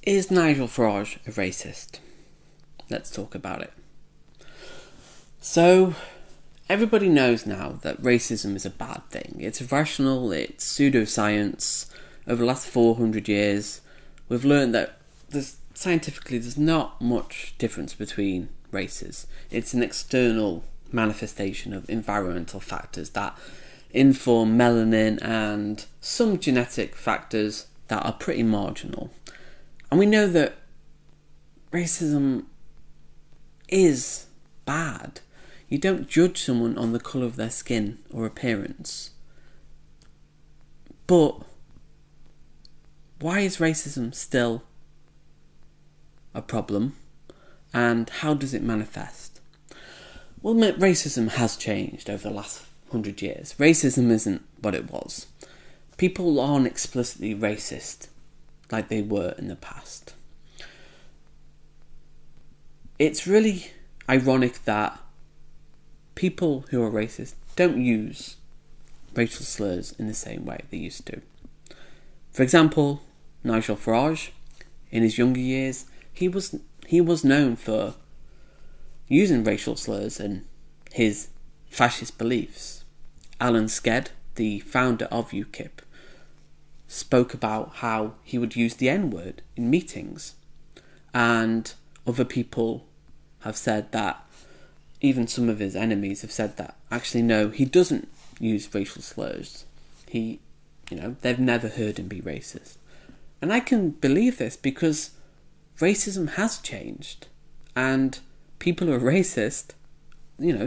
Is Nigel Farage a racist? Let's talk about it. So, everybody knows now that racism is a bad thing. It's irrational, it's pseudoscience. Over the last 400 years, we've learned that scientifically there's not much difference between races. It's an external manifestation of environmental factors that inform melanin and some genetic factors that are pretty marginal. And we know that racism is bad. You don't judge someone on the colour of their skin or appearance. But why is racism still a problem? And how does it manifest? Well, racism has changed over the last 100 years. Racism isn't what it was. People aren't explicitly racist like they were in the past. It's really ironic that people who are racist don't use racial slurs in the same way they used to. For example, Nigel Farage, in his younger years, he was known for using racial slurs and his fascist beliefs. Alan Sked, the founder of UKIP, spoke about how he would use the N-word in meetings, and other people have said that, even some of his enemies have said that, actually no, he doesn't use racial slurs. They've never heard him be racist. And I can believe this because racism has changed, and people who are racist,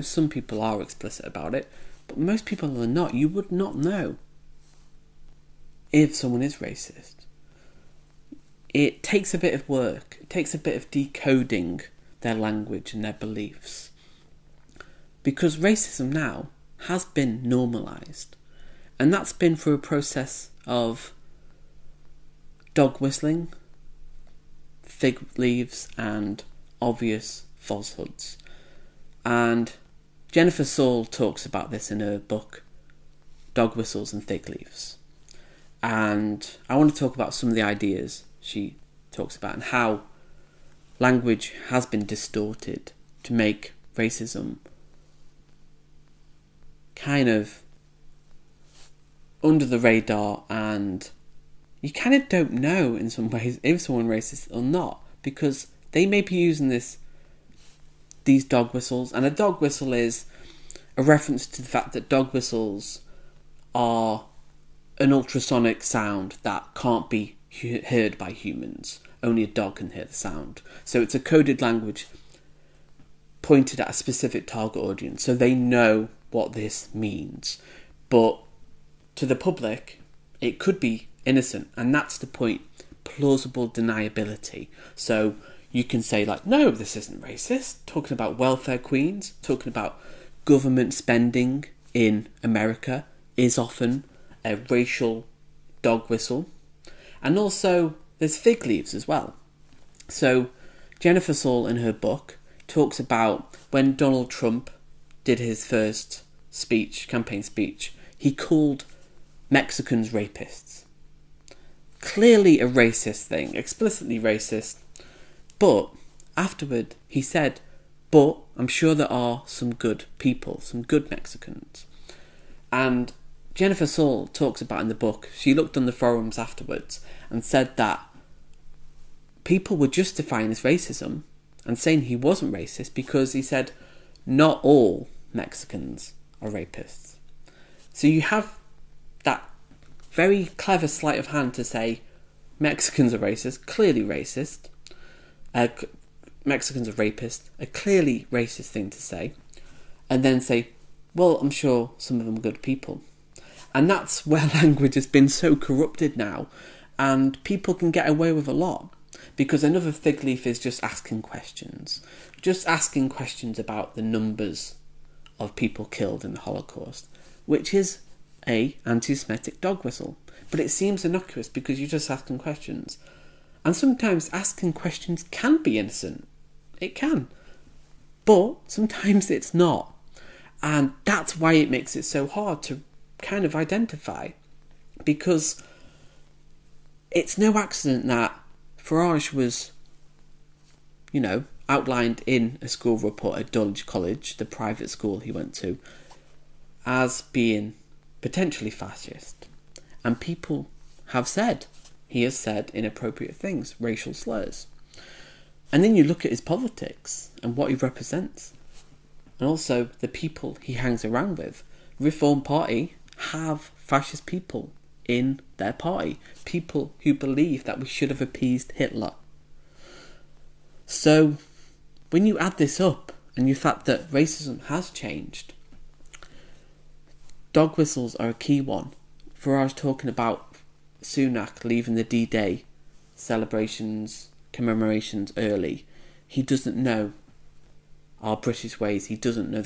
some people are explicit about it, but most people are not. You would not know if someone is racist. It takes a bit of work. It takes a bit of decoding their language and their beliefs. Because racism now has been normalised. And that's been through a process of dog whistling, fig leaves, and obvious falsehoods. And Jennifer Saul talks about this in her book, Dog Whistles and Fig Leaves. And I want to talk about some of the ideas she talks about and how language has been distorted to make racism kind of under the radar, and you kind of don't know in some ways if someone racist or not, because they may be using these dog whistles, and a dog whistle is a reference to the fact that dog whistles are an ultrasonic sound that can't be heard by humans. Only a dog can hear the sound. So it's a coded language pointed at a specific target audience, so they know what this means. But to the public, it could be innocent, and that's the point. Plausible deniability. So you can say, no, this isn't racist. Talking about welfare queens, talking about government spending in America is often a racial dog whistle. And also, there's fig leaves as well. So Jennifer Saul, in her book, talks about when Donald Trump did his first campaign speech, he called Mexicans rapists. Clearly a racist thing, explicitly racist. But afterward, he said, but I'm sure there are some good people, some good Mexicans. And Jennifer Saul talks about in the book, she looked on the forums afterwards and said that people were justifying his racism and saying he wasn't racist because he said not all Mexicans are rapists. So you have that very clever sleight of hand to say Mexicans are racist, clearly racist. Mexicans are rapists, a clearly racist thing to say. And then say, well, I'm sure some of them are good people. And that's where language has been so corrupted now, and people can get away with a lot. Because another fig leaf is just asking questions. Just asking questions about the numbers of people killed in the Holocaust, which is a anti-Semitic dog whistle. But it seems innocuous because you're just asking questions. And sometimes asking questions can be innocent. It can. But sometimes it's not. And that's why it makes it so hard to kind of identify. Because it's no accident that Farage was, outlined in a school report at Dulwich College, the private school he went to, as being potentially fascist. And people he has said inappropriate things, racial slurs. And then you look at his politics and what he represents, and also the people he hangs around with. Reform Party have fascist people in their party, people who believe that we should have appeased Hitler. So when you add this up, and the fact that racism has changed, dog whistles are a key one. Farage talking about Sunak leaving the D-Day celebrations, commemorations early. He doesn't know our British ways. He doesn't know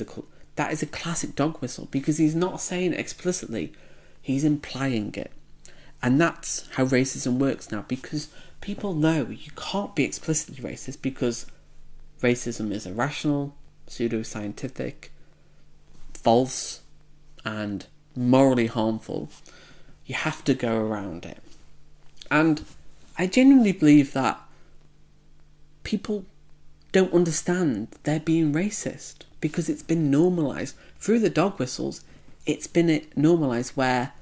that is a classic dog whistle, because he's not saying it explicitly, he's implying it. And that's how racism works now, because people know you can't be explicitly racist, because racism is irrational, pseudo-scientific, false, and morally harmful. You have to go around it. And I genuinely believe that people don't understand they're being racist, because it's been normalised. Through the dog whistles, it's been normalised where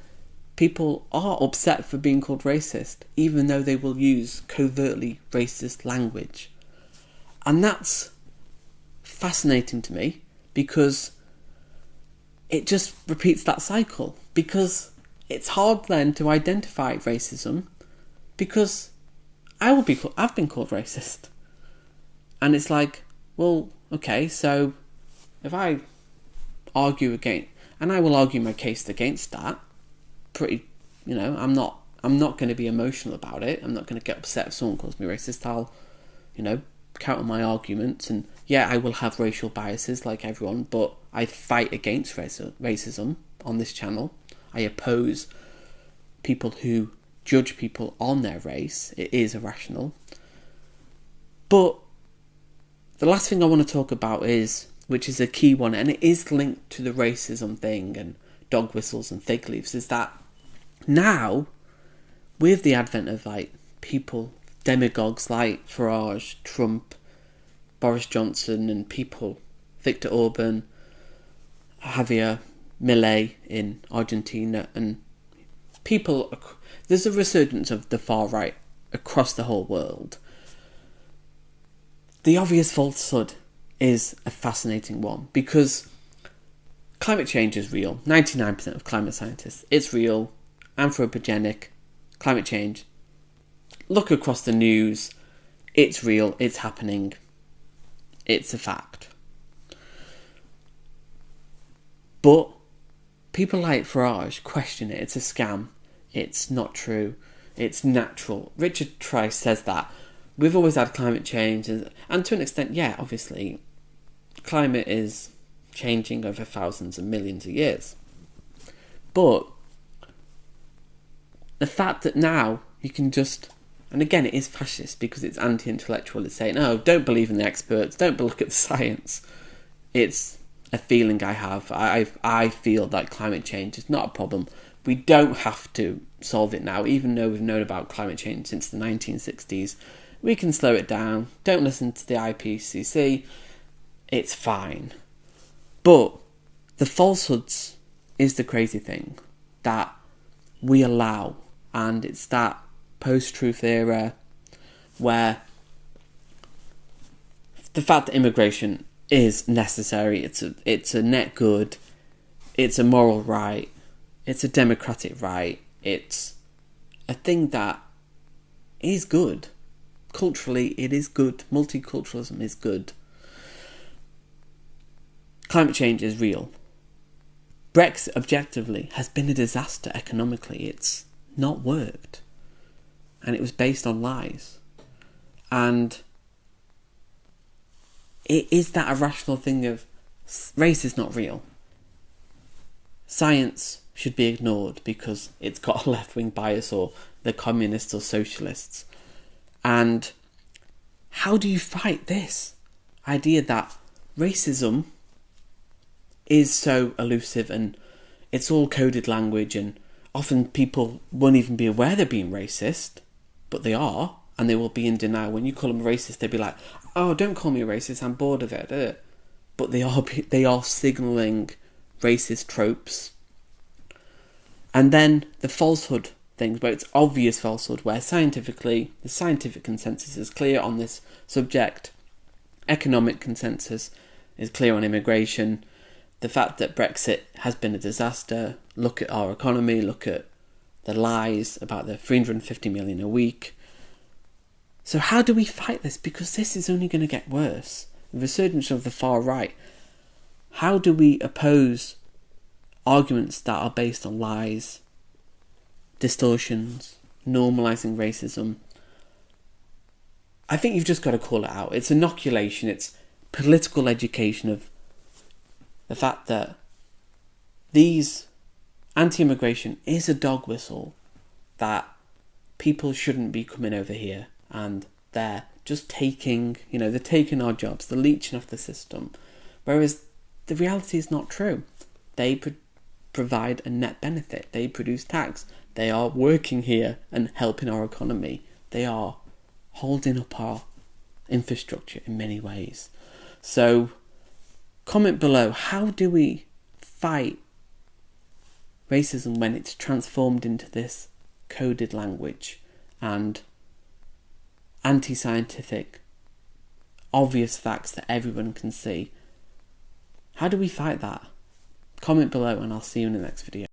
people are upset for being called racist, even though they will use covertly racist language. And that's fascinating to me, because it just repeats that cycle. Because it's hard then to identify racism, because I've been called racist. And it's like, well, okay, so if I argue against, and I will argue my case against that, I'm not going to be emotional about it. I'm not going to get upset if someone calls me racist. I'll, counter my arguments, and I will have racial biases like everyone, but I fight against racism on this channel. I oppose people who judge people on their race. It is irrational. But the last thing I want to talk about which is a key one, and it is linked to the racism thing and dog whistles and fig leaves, is that now, with the advent of people, demagogues like Farage, Trump, Boris Johnson, and people, Viktor Orban, Javier Milei in Argentina, and people, there's a resurgence of the far right across the whole world. The obvious falsehood is a fascinating one, because climate change is real. 99% of climate scientists, it's real, anthropogenic, climate change. Look across the news, it's real, it's happening, it's a fact. But people like Farage question it. It's a scam, it's not true, it's natural. Richard Trice says that we've always had climate change, and to an extent, obviously, climate is changing over thousands and millions of years. But the fact that now you can just, and again, it is fascist because it's anti-intellectual. It's saying, oh, don't believe in the experts, don't look at the science. It's a feeling I have. I feel that climate change is not a problem. We don't have to solve it now, even though we've known about climate change since the 1960s. We can slow it down. Don't listen to the IPCC. It's fine. But the falsehoods is the crazy thing that we allow, and it's that post-truth era where the fact that immigration is necessary, it's a net good, it's a moral right, it's a democratic right, it's a thing that is good. Culturally, it is good. Multiculturalism is good. Climate change is real. Brexit, objectively, has been a disaster economically. It's not worked. And it was based on lies. And it is that irrational thing of race is not real. Science should be ignored because it's got a left-wing bias, or the communists or socialists. And how do you fight this idea that racism is so elusive and it's all coded language, and often people won't even be aware they're being racist, but they are, and they will be in denial. When you call them racist, they'll be like, "Oh, don't call me a racist. I'm bored of it." But they are signalling racist tropes. And then the falsehood things, where it's obvious falsehood, where scientifically the scientific consensus is clear on this subject, economic consensus is clear on immigration, the fact that Brexit has been a disaster, look at our economy, look at the lies about the 350 million a week. So how do we fight this? Because this is only going to get worse. The resurgence of the far right. How do we oppose arguments that are based on lies, distortions, normalising racism? I think you've just got to call it out. It's inoculation, it's political education of the fact that these anti-immigration is a dog whistle, that people shouldn't be coming over here and they're just taking, they're taking our jobs, they're leeching off the system. Whereas the reality is not true. They provide a net benefit. They produce tax. They are working here and helping our economy. They are holding up our infrastructure in many ways. So, comment below, how do we fight racism when it's transformed into this coded language and anti-scientific, obvious facts that everyone can see? How do we fight that? Comment below and I'll see you in the next video.